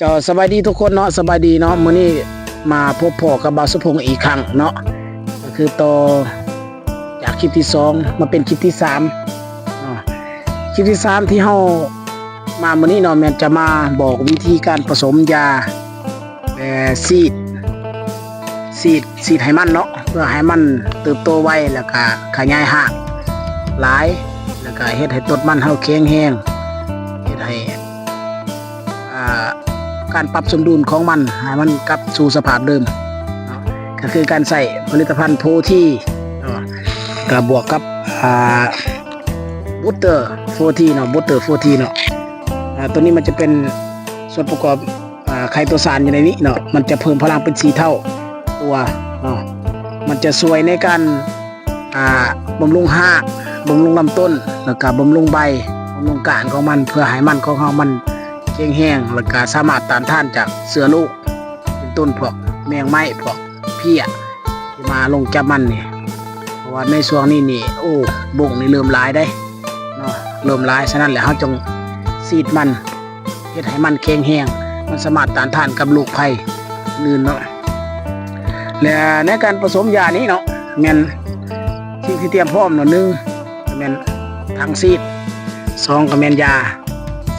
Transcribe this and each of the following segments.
เจ้าสบายดีทุกคนเนาะสบายดีเนาะมื้อนี้มาพบพ่อกับบ่าวสุพงษ์อีกครั้งเนาะก็คือต่อจากคลิปที่2มาเป็นคลิปที่3เนาะคลิปที่3ที่เฮามามื้อนี้เนาะแม่นจะมาบอกวิธีการผสมยาซีดให้มันเนาะเพื่อให้มันเติบโตไวแล้วก็ขยายรากหลายแล้วก็เฮ็ดให้ต้นมันเฮาแข็งแรงเฮ็ดให้การปรับสมดุลของมันให้มันกลับสู่สภาพเดิมก็คือการใส่ผลิตภัณฑ์โพธีก็บวกกับบูสเตอร์โฟทีเนาะบูสเตอร์โฟทีเนาะตัวนี้มันจะเป็นส่วนประกอบไคโตซานอยู่ในนี้เนาะมันจะเพิ่มพลังเป็น4 เท่าตัวเนาะมันจะช่วยในการบำรุงรากบำรุงลำต้นแล้วก็บำรุงใบบำรุงก้านของมันเพื่อให้มันของเรามันแห้งแล้วก็สามารถต้านทานจากเสือลูกเป็นต้นพวกแมงไม้พวกเพี้ยที่มาลงจับมันนี่เพราะว่าในช่วงนี้นี่โอ้บ่งนี่เริ่มหลายได้เนาะเริ่มหลายฉะนั้นแหละเราจงซีดมันเฮ็ดให้มันแข็งแรงมันสามารถต้านทานกับลูกภัยอื่นเนาะและในการผสมยานี้เนาะแม่นสิ่งที่เตรียมพร้อมเนาะ1แม่นถังซีด2ก็แม่นยา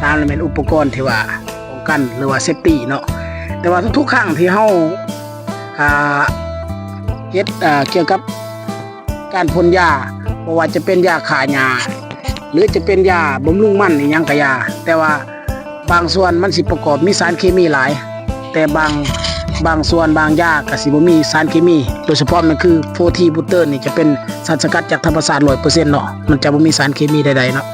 3แล้วแม่นอุปกรณ์ที่ว่าป้องกันหรือว่าเซฟตี้เนาะแต่ว่าทุกๆครั้งที่เฮาเฮ็ดเกี่ยวกับการพ่นยาบ่ว่าจะเป็นยาฆ่าหญ้าหรือจะเป็นยาบำรุงมันอีหยังก็ยาแต่ว่าบางส่วนมันสิประกอบมีสารเคมีหลายแต่บางส่วนบางยาก็สิบ่มีสารเคมีโดยเฉพาะมันคือโฟทีบูสเตอร์นี่จะเป็นสารสกัดจากธรรมชาติ 100% เนาะมันจะบ่มีสารเคมีใดๆเนาะ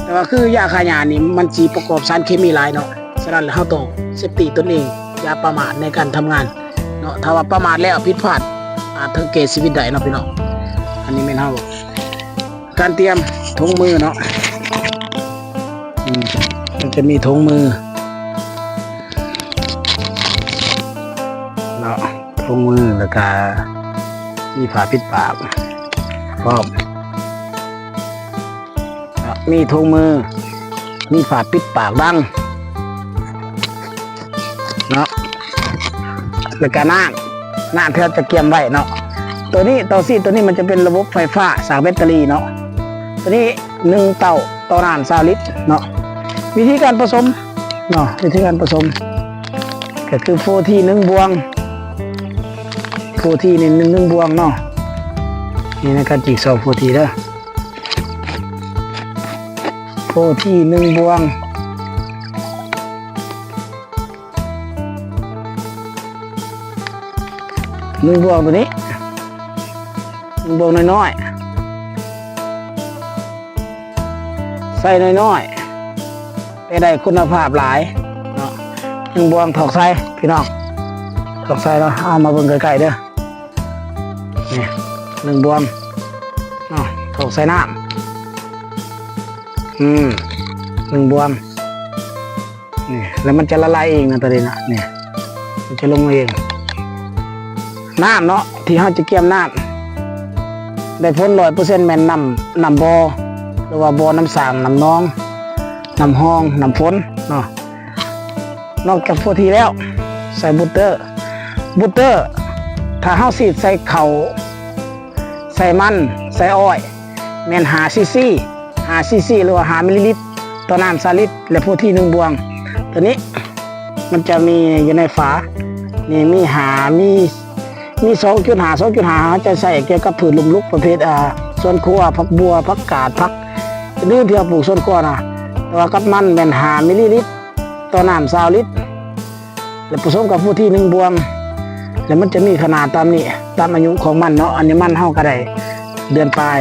แต่ว่าคือยาฆ่าหญ้านี่มันสิประกอบสารเคมีหลายเนาะฉะนั้นแล้วเฮาต้องเซฟตี้ตนเองอย่าประมาทในการทำงานเนาะถ้าว่าประมาทแล้วผิดพลาดอาจถึงแก่ชีวิตได้เนาะพี่น้องอันนี้แม่นเฮาการเตรียมถุงมือเนาะมันจะมีถุงมือเนาะถุงมือแล้วก็มีผ้าปิดปากพร้อมมีถุงมือมีผ้าปิดปากดังเนาะแล้วก็น้ำที่เราจะเตรียมไว้เนาะตัวนี้เตาซีดตัวนี้มันจะเป็นระบบไฟฟ้าจากแบตเตอรี่เนาะตัวนี้1 เตาต่อน้ำ20 ลิตรเนาะวิธีการผสมเนาะวิธีการผสมก็คือโฟที1 บวงโฟทีนี่1 บวงเนาะนี่ในการจีกซองโฟทีเด้อโฟที1 บวง1 บวงตัวนี้1 บวงน้อยๆใส่น้อยๆแต่ได้คุณภาพหลายเนาะ1 บวงถอกใส่พี่น้องถอกใส่เนาะเอามาเบิ่งใกล้ๆเด้อนี่1 บวงเนาะถอกใส่น้ำ1 บวงนี่แล้วมันจะละลายเองนะตัวนี้นะนี่มันจะลงเองน้ำเนาะที่เราจะเกี่ยมน้ำได้ผล100%แม่นน้ำบ่อหรือว่าบ่อน้ำสางน้ำน้องน้ำห้องน้ำฝนเนาะนอกจากโฟทีแล้วใส่บูสเตอร์ถ้าเฮาซีดใส่เข่าใส่มันใส่อ้อยแม่น5 cc หรือว่า5 มิลลิลิตรต่อน้ำ20 ลิตรและโฟที1 บวงตัวนี้มันจะมีอยู่ในฝานี่มี 2.5 จะใส่เกี่ยวกับพืชลุ่มลุกประเภทสวนครัวผักบัวผักกาดผักดื้อที่เราปลูกสวนครัวนะแต่ว่ากับมันเป็น5 มิลลิลิตรต่อน้ำ20 ลิตรแล้วผสมกับโฟที1 บวงแล้วมันจะมีขนาดตามนี้ตามอายุของมันเนาะอันนี้มันเท่าก็ได้เดือนปลาย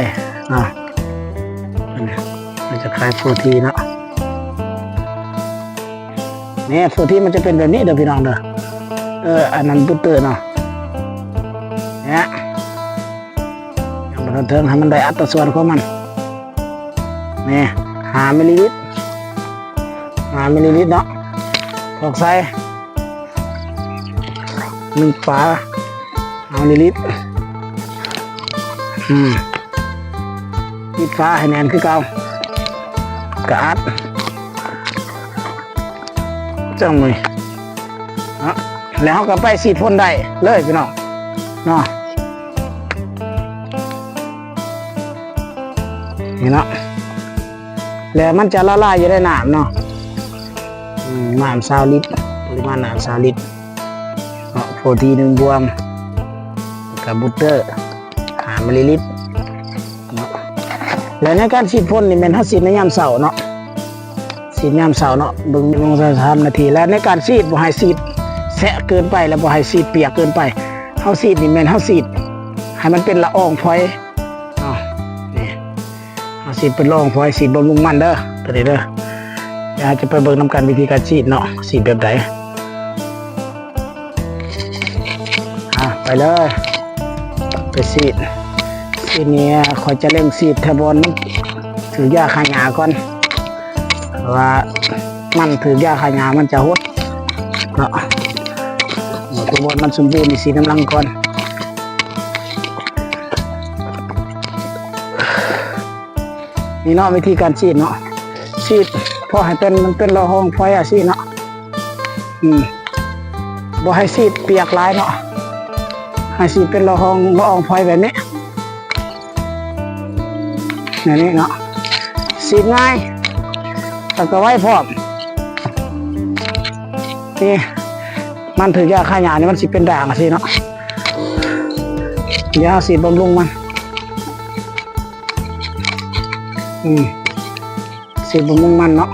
เนาะมันจะคล้ายโฟทีเนาะนี่โฟทีมันจะเป็นแบบนี้เด้อพี่น้องเด้ออันนั้นบูสเตอร์เนาะเนี่ยมันเทิงให้มันได้อัตราส่วนของมันนี่5 มิลลิลิตรเนาะถอกใส่1 ฝา5 มิลลิลิตรปิดฝาให้แน่นคือเก่ากระอัดจังเลย แล้วเขาก็ไปฉีดพ่นได้เลยพี่น้องเนาะนี่เนาะแล้วมันจะละลายอยู่ในน้ำเนาะน้ำ20 ลิตรปริมาณน้ำ20 ลิตรโปรตีน1 บวงกับบุตเตอร์5 มิลลิลิตรเนาะแล้วในการฉีดพ่นนี่แม่นเขาฉีดในยามเช้าเนาะฉีดยามเช้าเนาะเบิ่ง3 นาทีแล้วในการฉีดบ่ให้ฉีดแสะเกินไปแล้วบ่ให้ฉีดเปียกเกินไปเฮาฉีดนี่แม่นเฮาฉีดให้มันเป็นละอองฝอยเนาะนี่เฮาฉีดเป็นละอองฝอยฉีดบำรุงมันเด้อตัวนี้เด้อเดี๋ยวจะไปเบิ่งนำกันวิธีการฉีดเนาะฉีดแบบใดไปเลยไปฉีดทีนี้ขอจะเร่งฉีดแทบอนถือยาฆ่าหญ้าก่อนเพราะว่ามันถือยาฆ่าหญ้ามันจะหดเนาะตัวบอลมันสมบูรณ์สีน้ำลังก่อนนี่เนาะวิธีการฉีดเนาะฉีดพอให้มันเป็นละอองฝอยสิเนาะบ่ให้ฉีดเปียกหลายเนาะให้ฉีดเป็นละอองฝอยแบบนี้อย่างนี้เนาะฉีดง่ายแล้วก็ไว้พร้อมนี่มันถือยาฆ่าหญ้านี่มันสิเป็นด่างสิเนาะยาฉีดบำรุงมันฉีดบำรุงมันเนาะ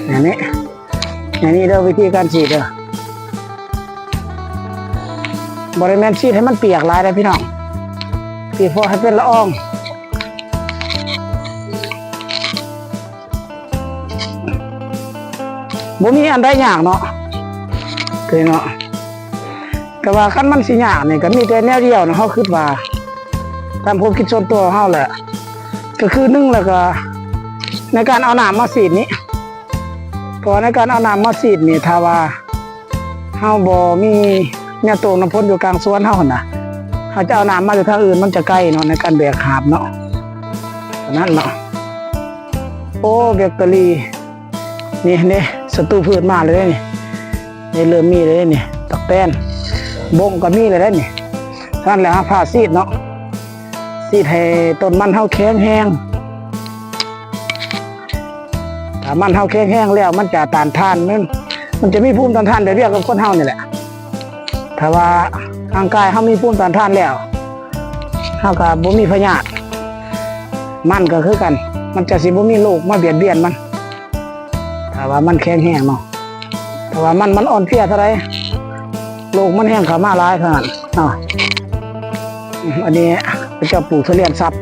อย่างนี้เด้อวิธีการฉีดเด้อบริเวณฉีดให้มันเปียกหลายได้พี่น้องฉีดพอให้เป็นละอองบ่มีอันใดยากเนาะคือเนาะแต่ว่าคันมันสิยากนี่ก็มีแต่แนวเดียวนะเฮาคิดว่าตามความคิดส่วนตัวเฮาแหละก็คือ1แล้วก็ในการเอาน้ำมาฉีดนี้เพราะในการเอาน้ำมาฉีดนี่ถ้าว่าเฮาบ่มีแนวตรงน้ำพ่นอยู่กลางสวนเฮาหั่นน่ะเฮาจะเอาน้ำมาจากทางอื่นมันจะใกล้เนาะในการแบกหาบเนาะนั่นเนาะโอ้แบคทีเรียนี่ศัตรูพืชมาเลยนี่เริ่มมีเลยนี่ตักแตนบงก็มีเลยได้นี่นั่นแหละผ่าซีดเนาะซีดให้ต้นมันเฮาแข็งแห้งถ้ามันเฮาแข็งแห้งแล้วมันจะต้านทานมันจะมีภูมิต้านทานแบบเดียวกับคนเฮานี่แหละถ้าว่าร่างกายเฮามีภูมิต้านทานแล้วเฮาก็บ่มีพยาธิมันก็คือกันมันจะสิบ่มีโรคมาเบียดเบียนมันถ้าว่ามันแข็งแห้งเนาะแต่ว่ามันอ่อนเพลียเท่าไรโรคมันแห้งเข้ามาหลายขนาดเนาะอันนี้เป็นเจ้าปลูกทุเรียนซับ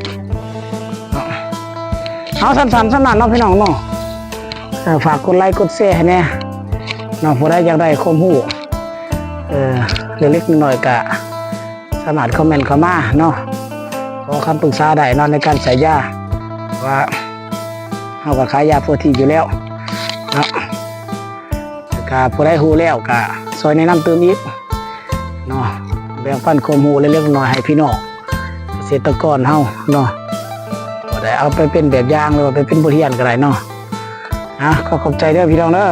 เอาสั้นๆสนั่นเนาะพี่น้องเนาะฝากกดไลค์กดแชร์ให้แน่เนาะผู้ใดอยากได้ความรู้เล็กๆน้อยๆก็สามารถคอมเมนต์เข้ามาเนาะขอคำปรึกษาได้เนาะในการใส่ยาว่าเฮาก็ขายยาโปรตีนอยู่แล้วเนาะก็ผู้ใดรู้แล้วก็ซอยแนะนำเติมอีกเนาะแบ่งปันความรู้เล็กๆน้อยๆให้พี่น้องเกษตรกรเฮาเนาะบ่ได้เอาไปเป็นแบบอย่างหรือว่าไปเป็นบทเรียนก็ได้เนาะขอขอบใจเด้อพี่น้องเด้อ